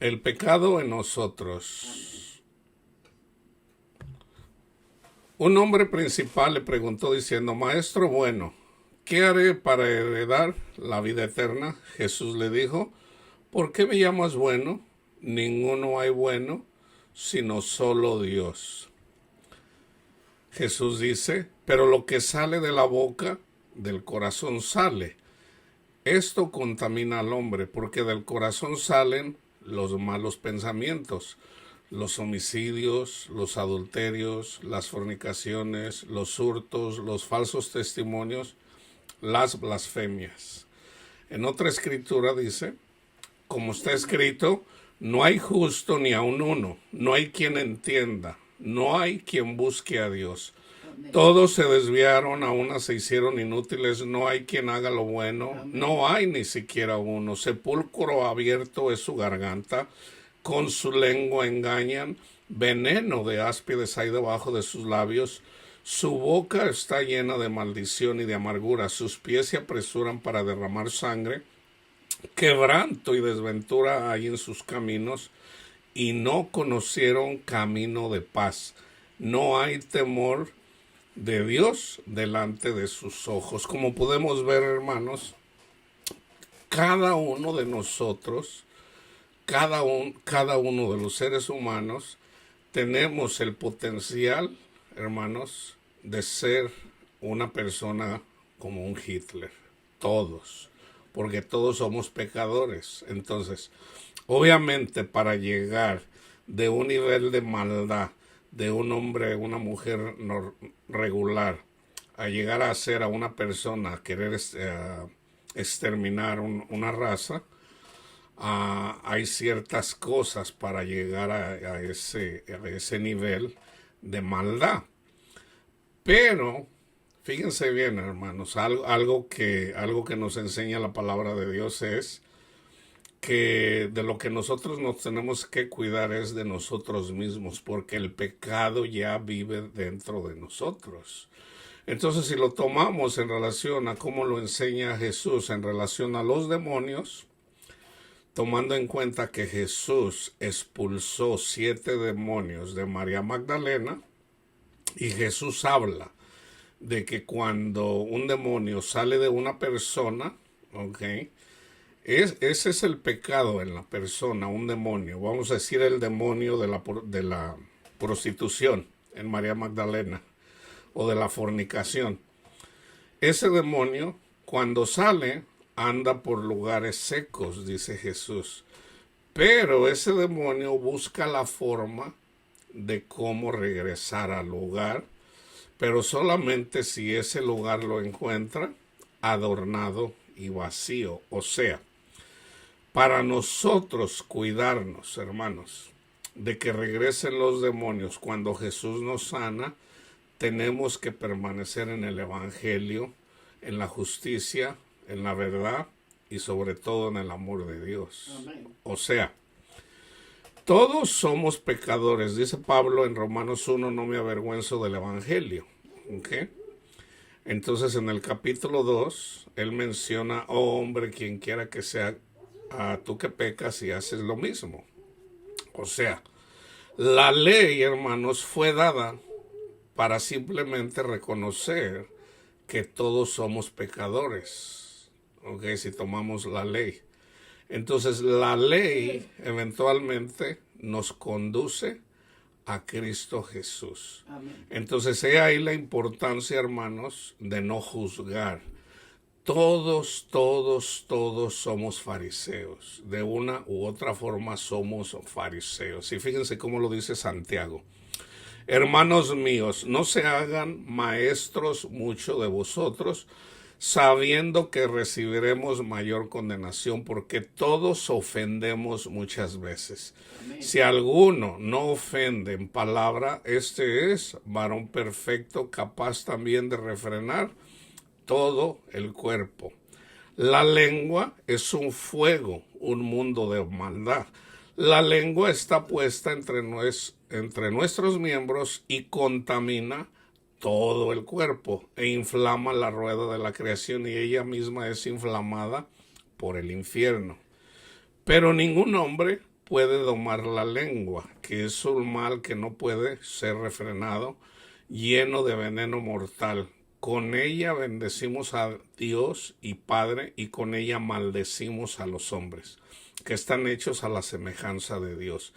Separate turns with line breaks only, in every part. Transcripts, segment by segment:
El pecado en nosotros. Un hombre principal le preguntó diciendo, Maestro bueno, ¿qué haré para heredar la vida eterna? Jesús le dijo, ¿por qué me llamas bueno? Ninguno hay bueno, sino solo Dios. Jesús dice, pero lo que sale de la boca, del corazón sale. Esto contamina al hombre, porque del corazón salen los malos pensamientos, los homicidios, los adulterios, las fornicaciones, los hurtos, los falsos testimonios, las blasfemias. En otra escritura dice, como está escrito, no hay justo ni aun uno, no hay quien entienda, no hay quien busque a Dios. Todos se desviaron, a una se hicieron inútiles, no hay quien haga lo bueno, no hay ni siquiera uno. Sepulcro abierto es su garganta, con su lengua engañan, veneno de áspides hay debajo de sus labios, su boca está llena de maldición y de amargura, sus pies se apresuran para derramar sangre, quebranto y desventura hay en sus caminos, y no conocieron camino de paz. No hay temor de Dios delante de sus ojos. Como podemos ver, hermanos, cada uno de nosotros, cada uno de los seres humanos, tenemos el potencial, hermanos, de ser una persona como un Hitler. Todos. Porque todos somos pecadores. Entonces, obviamente para llegar de un nivel de maldad de un hombre, una mujer regular, a llegar a ser a una persona, a querer exterminar una raza, hay ciertas cosas para llegar a ese nivel de maldad. Pero fíjense bien, hermanos, algo que nos enseña la palabra de Dios es que de lo que nosotros nos tenemos que cuidar es de nosotros mismos, porque el pecado ya vive dentro de nosotros. Entonces, si lo tomamos en relación a cómo lo enseña Jesús en relación a los demonios, tomando en cuenta que Jesús expulsó 7 demonios de María Magdalena, y Jesús habla de que cuando un demonio sale de una persona, ¿ok?, ese es el pecado en la persona, un demonio. Vamos a decir el demonio de la prostitución en María Magdalena o de la fornicación. Ese demonio, cuando sale, anda por lugares secos, dice Jesús. Pero ese demonio busca la forma de cómo regresar al lugar, pero solamente si ese lugar lo encuentra adornado y vacío. O sea, para nosotros cuidarnos, hermanos, de que regresen los demonios cuando Jesús nos sana, tenemos que permanecer en el Evangelio, en la justicia, en la verdad y sobre todo en el amor de Dios. Amén. O sea, todos somos pecadores. Dice Pablo en Romanos 1, no me avergüenzo del Evangelio. ¿Okay? Entonces en el capítulo 2, él menciona, oh hombre, quien quiera que sea, tú que pecas y haces lo mismo. O sea, la ley, hermanos, fue dada para simplemente reconocer que todos somos pecadores. Ok, si tomamos la ley. Entonces, la ley eventualmente nos conduce a Cristo Jesús. Amén. Entonces, he ahí la importancia, hermanos, de no juzgar. Todos somos fariseos. De una u otra forma somos fariseos. Y fíjense cómo lo dice Santiago. Hermanos míos, no se hagan maestros mucho de vosotros, sabiendo que recibiremos mayor condenación, porque todos ofendemos muchas veces. Amén. Si alguno no ofende en palabra, este es varón perfecto, capaz también de refrenar todo el cuerpo. La lengua es un fuego, un mundo de maldad. La lengua está puesta entre nuestros miembros y contamina todo el cuerpo e inflama la rueda de la creación, y ella misma es inflamada por el infierno. Pero ningún hombre puede domar la lengua, que es un mal que no puede ser refrenado, lleno de veneno mortal. Con ella bendecimos a Dios y Padre, y con ella maldecimos a los hombres, que están hechos a la semejanza de Dios.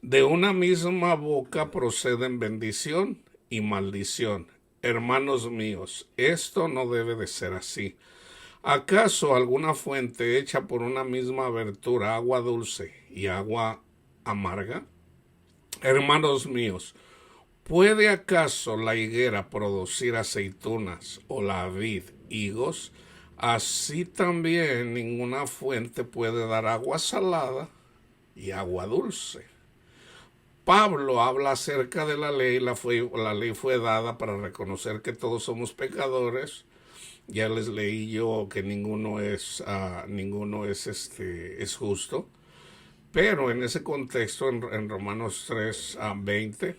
De una misma boca proceden bendición y maldición. Hermanos míos, esto no debe de ser así. ¿Acaso alguna fuente hecha por una misma abertura, agua dulce y agua amarga? Hermanos míos, ¿puede acaso la higuera producir aceitunas o la vid higos? Así también ninguna fuente puede dar agua salada y agua dulce. Pablo habla acerca de la ley. La ley fue dada para reconocer que todos somos pecadores. Ya les leí yo que ninguno es justo. Pero en ese contexto, en Romanos 3, 20,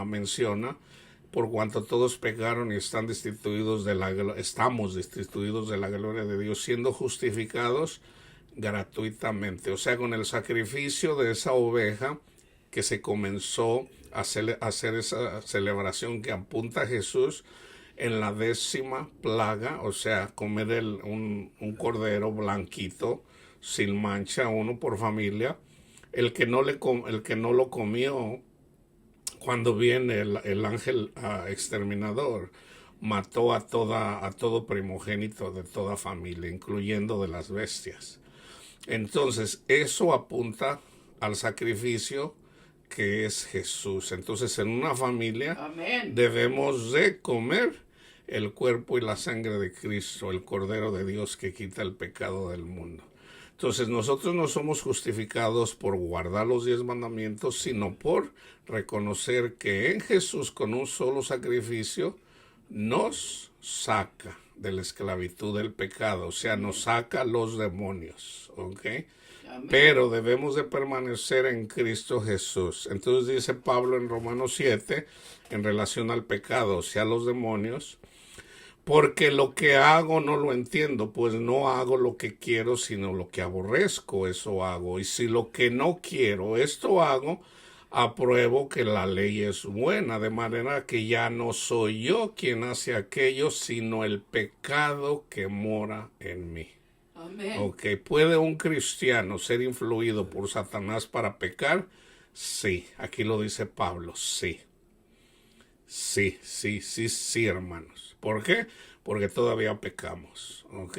menciona, por cuanto todos pecaron y estamos destituidos de la gloria de Dios, siendo justificados gratuitamente. O sea, con el sacrificio de esa oveja que se comenzó a hacer esa celebración que apunta a Jesús en la 10ª plaga, o sea, comer un cordero blanquito, sin mancha, uno por familia. El que no lo comió, cuando viene el ángel exterminador, mató a todo primogénito de toda familia, incluyendo de las bestias. Entonces, eso apunta al sacrificio que es Jesús. Entonces, en una familia
Amén.
debemos de comer el cuerpo y la sangre de Cristo, el Cordero de Dios que quita el pecado del mundo. Entonces, nosotros no somos justificados por guardar los 10 mandamientos, sino por reconocer que en Jesús, con un solo sacrificio, nos saca de la esclavitud del pecado, o sea, nos saca los demonios, ¿ok?
Amén.
Pero debemos de permanecer en Cristo Jesús. Entonces dice Pablo en Romanos 7, en relación al pecado, o sea, los demonios, porque lo que hago no lo entiendo, pues no hago lo que quiero, sino lo que aborrezco, eso hago. Y si lo que no quiero, esto hago, apruebo que la ley es buena, de manera que ya no soy yo quien hace aquello, sino el pecado que mora en mí.
Amén.
Ok, ¿puede un cristiano ser influido por Satanás para pecar? Sí, aquí lo dice Pablo, sí. Sí, hermanos. ¿Por qué? Porque todavía pecamos, ¿ok?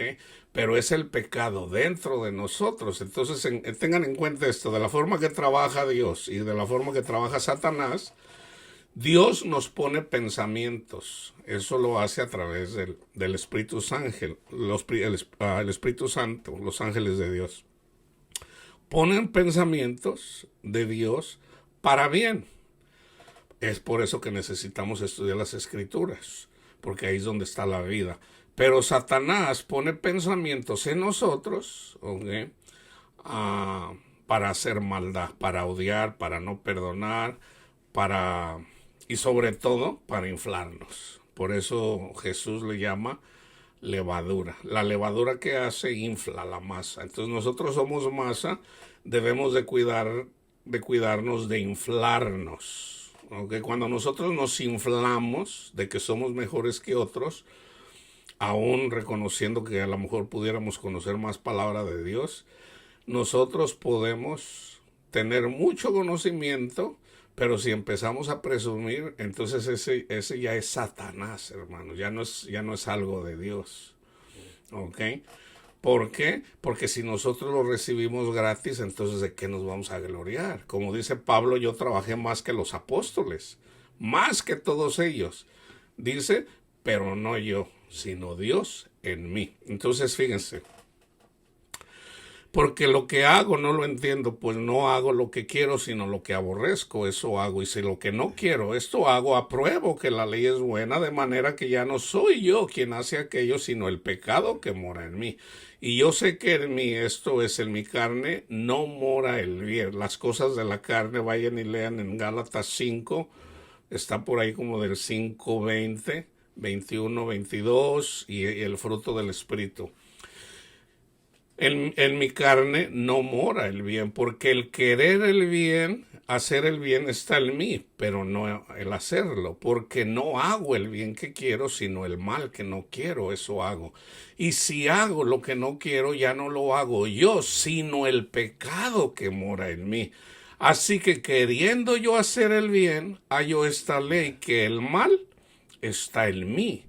Pero es el pecado dentro de nosotros. Entonces, tengan en cuenta esto, de la forma que trabaja Dios y de la forma que trabaja Satanás, Dios nos pone pensamientos. Eso lo hace a través del Espíritu Ángel, el Espíritu Santo, los ángeles de Dios. Ponen pensamientos de Dios para bien. Es por eso que necesitamos estudiar las Escrituras, porque ahí es donde está la vida. Pero Satanás pone pensamientos en nosotros, ¿okay? Para hacer maldad, para odiar, para no perdonar, y sobre todo para inflarnos. Por eso Jesús le llama levadura. La levadura que hace infla la masa. Entonces nosotros somos masa, debemos de cuidarnos de inflarnos. Okay, cuando nosotros nos inflamos de que somos mejores que otros, aún reconociendo que a lo mejor pudiéramos conocer más palabra de Dios, nosotros podemos tener mucho conocimiento, pero si empezamos a presumir, entonces ese ya es Satanás, hermano, ya no es algo de Dios. ¿Ok? ¿Por qué? Porque si nosotros lo recibimos gratis, entonces ¿de qué nos vamos a gloriar? Como dice Pablo, yo trabajé más que los apóstoles, más que todos ellos. Dice, pero no yo, sino Dios en mí. Entonces fíjense, porque lo que hago no lo entiendo, pues no hago lo que quiero, sino lo que aborrezco, eso hago. Y si lo que no quiero, esto hago, apruebo que la ley es buena, de manera que ya no soy yo quien hace aquello, sino el pecado que mora en mí. Y yo sé que en mí, esto es en mi carne, no mora el bien. Las cosas de la carne, vayan y lean en Gálatas 5, está por ahí como del 5, 20, 21, 22, y el fruto del Espíritu. En mi carne no mora el bien, porque el querer el bien, hacer el bien está en mí, pero no el hacerlo, porque no hago el bien que quiero, sino el mal que no quiero, eso hago. Y si hago lo que no quiero, ya no lo hago yo, sino el pecado que mora en mí. Así que queriendo yo hacer el bien, hallo esta ley que el mal está en mí,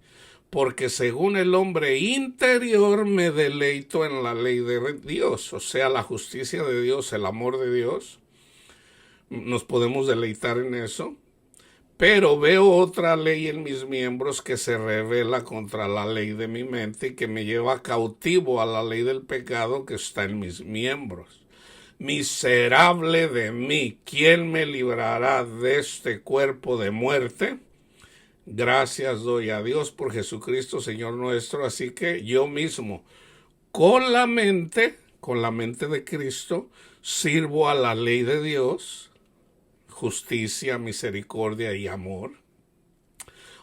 porque según el hombre interior me deleito en la ley de Dios, o sea, la justicia de Dios, el amor de Dios, nos podemos deleitar en eso, pero veo otra ley en mis miembros que se revela contra la ley de mi mente y que me lleva cautivo a la ley del pecado que está en mis miembros. Miserable de mí, ¿quién me librará de este cuerpo de muerte? Gracias doy a Dios por Jesucristo, Señor nuestro. Así que yo mismo, con la mente de Cristo, sirvo a la ley de Dios, justicia, misericordia y amor.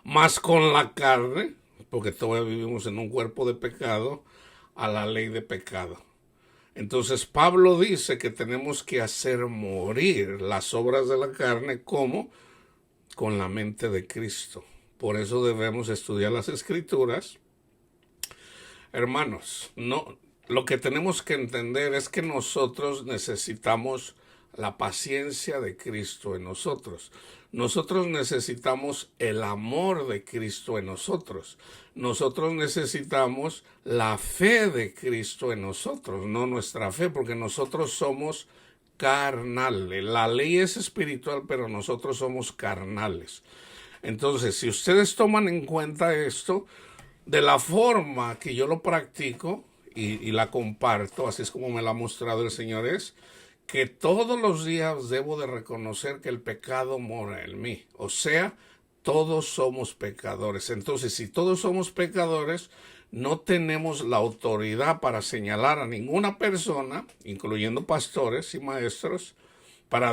Más con la carne, porque todavía vivimos en un cuerpo de pecado, a la ley de pecado. Entonces Pablo dice que tenemos que hacer morir las obras de la carne como con la mente de Cristo. Por eso debemos estudiar las Escrituras. Hermanos, no, lo que tenemos que entender es que nosotros necesitamos la paciencia de Cristo en nosotros. Nosotros necesitamos el amor de Cristo en nosotros. Nosotros necesitamos la fe de Cristo en nosotros, no nuestra fe, porque nosotros somos carnales. La ley es espiritual, pero nosotros somos carnales. Entonces, si ustedes toman en cuenta esto, de la forma que yo lo practico y la comparto, así es como me la ha mostrado el Señor, es que todos los días debo de reconocer que el pecado mora en mí. O sea, todos somos pecadores. Entonces, si todos somos pecadores, no tenemos la autoridad para señalar a ninguna persona, incluyendo pastores y maestros, para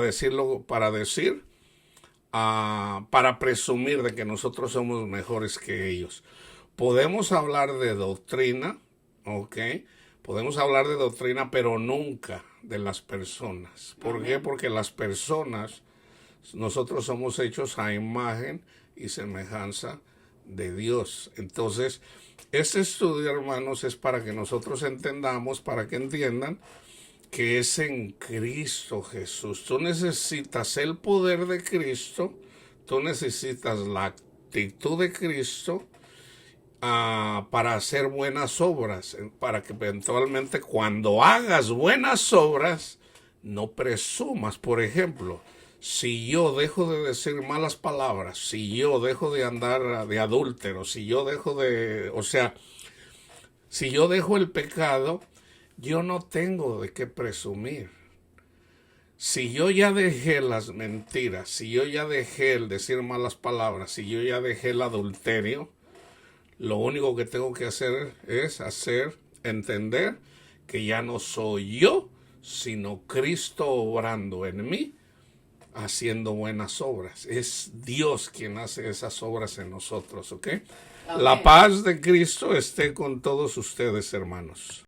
presumir de que nosotros somos mejores que ellos. Podemos hablar de doctrina, ¿ok? Podemos hablar de doctrina, pero nunca de las personas. ¿Por qué? Porque las personas, nosotros somos hechos a imagen y semejanza de Dios. Entonces, este estudio, hermanos, es para que nosotros entendamos, para que entiendan que es en Cristo Jesús. Tú necesitas el poder de Cristo, tú necesitas la actitud de Cristo para hacer buenas obras, para que eventualmente cuando hagas buenas obras, no presumas. Por ejemplo, si yo dejo de decir malas palabras, si yo dejo de andar de adúltero, si yo dejo el pecado, yo no tengo de qué presumir. Si yo ya dejé las mentiras, si yo ya dejé el decir malas palabras, si yo ya dejé el adulterio, lo único que tengo que hacer es entender que ya no soy yo, sino Cristo obrando en mí, haciendo buenas obras. Es Dios quien hace esas obras en nosotros, ¿ok? Amén. La paz de Cristo esté con todos ustedes, hermanos.